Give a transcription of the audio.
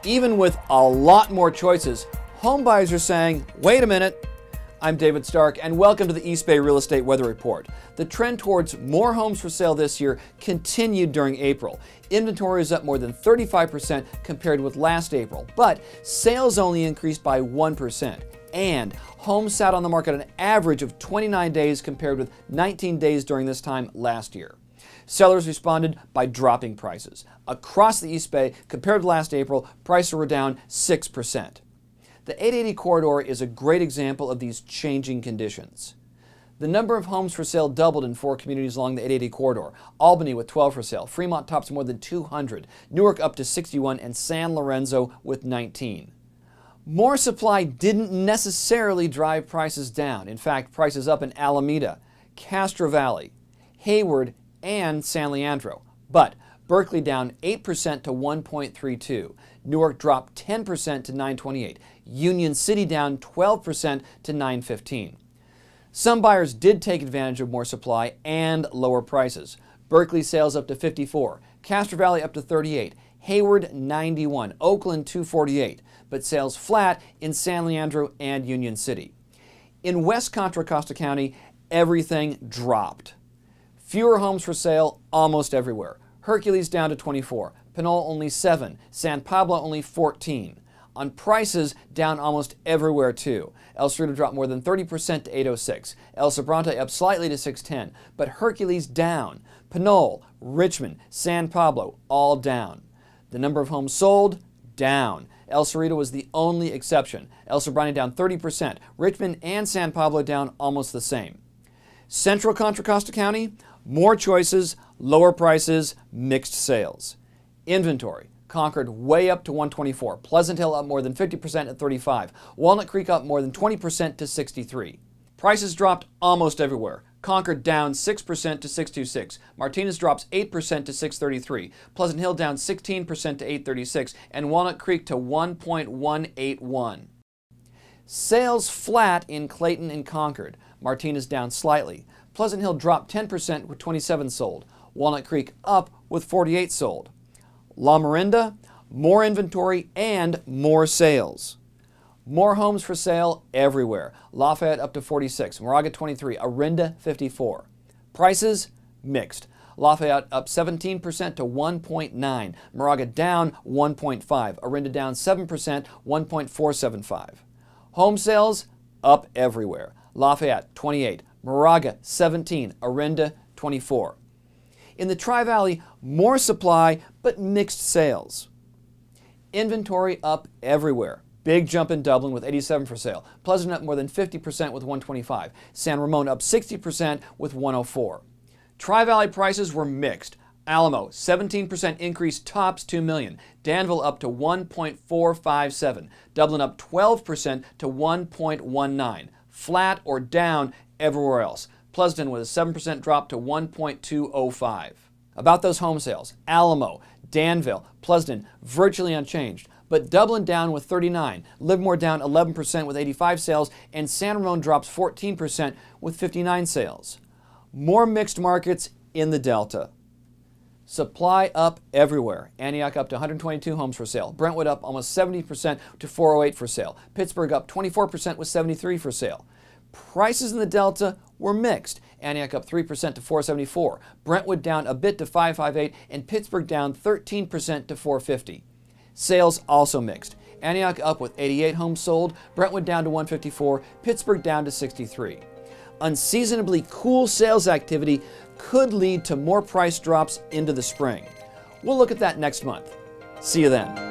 Even with a lot more choices, home buyers are saying, wait a minute. I'm David Stark, and welcome to the East Bay Real Estate Weather Report. The trend towards more homes for sale this year continued during April. Inventory is up more than 35% compared with last April, but sales only increased by 1%. And homes sat on the market an average of 29 days compared with 19 days during this time last year. Sellers responded by dropping prices. Across the East Bay, compared to last April, prices were down 6%. The 880 corridor is a great example of these changing conditions. The number of homes for sale doubled in 4 communities along the 880 corridor. Albany with 12 for sale, Fremont tops more than 200, Newark up to 61, and San Lorenzo with 19. More supply didn't necessarily drive prices down. In fact, prices up in Alameda, Castro Valley, Hayward, and San Leandro. But Berkeley down 8% to 1.32. Newark dropped 10% to 928. Union City down 12% to 915. Some buyers did take advantage of more supply and lower prices. Berkeley sales up to 54. Castro Valley up to 38. Hayward 91. Oakland 248. But sales flat in San Leandro and Union City. In West Contra Costa County, everything dropped. Fewer homes for sale almost everywhere. Hercules down to 24, Pinole only 7, San Pablo only 14. On prices, down almost everywhere too. El Cerrito dropped more than 30% to 806. El Sobrante up slightly to 610, but Hercules down. Pinole, Richmond, San Pablo all down. The number of homes sold, down. El Cerrito was the only exception. El Sobrante down 30%. Richmond and San Pablo down almost the same. Central Contra Costa County, more choices, lower prices, mixed sales. Inventory, Concord way up to 124. Pleasant Hill up more than 50% at 35. Walnut Creek up more than 20% to 63. Prices dropped almost everywhere. Concord down 6% to 626. Martinez drops 8% to 633. Pleasant Hill down 16% to 836. And Walnut Creek to 1.181. Sales flat in Clayton and Concord. Martinez down slightly. Pleasant Hill dropped 10% with 27 sold. Walnut Creek up with 48 sold. La Miranda, more inventory and more sales. More homes for sale everywhere. Lafayette up to 46, Moraga 23, Orinda 54. Prices mixed. Lafayette up 17% to 1.9, Moraga down 1.5, Orinda down 7%, 1.475. Home sales up everywhere. Lafayette 28, Moraga 17, Orinda 24. In the Tri-Valley, more supply but mixed sales. Inventory up everywhere. Big jump in Dublin with 87 for sale. Pleasant up more than 50% with 125. San Ramon up 60% with 104. Tri-Valley prices were mixed. Alamo, 17% increase, tops $2 million. Danville up to 1.457. Dublin up 12% to 1.19. Flat or down everywhere else. Pleasanton with a 7% drop to 1.205. About those home sales, Alamo, Danville, Pleasanton virtually unchanged, but Dublin down with 39, Livermore down 11% with 85 sales, and San Ramon drops 14% with 59 sales. More mixed markets in the Delta. Supply up everywhere. Antioch up to 122 homes for sale. Brentwood up almost 70% to 408 for sale. Pittsburgh up 24% with 73 for sale. Prices in the Delta were mixed. Antioch up 3% to 474. Brentwood down a bit to 558, and Pittsburgh down 13% to 450. Sales also mixed. Antioch up with 88 homes sold. Brentwood down to 154. Pittsburgh down to 63. Unseasonably cool sales activity could lead to more price drops into the spring. We'll look at that next month. See you then.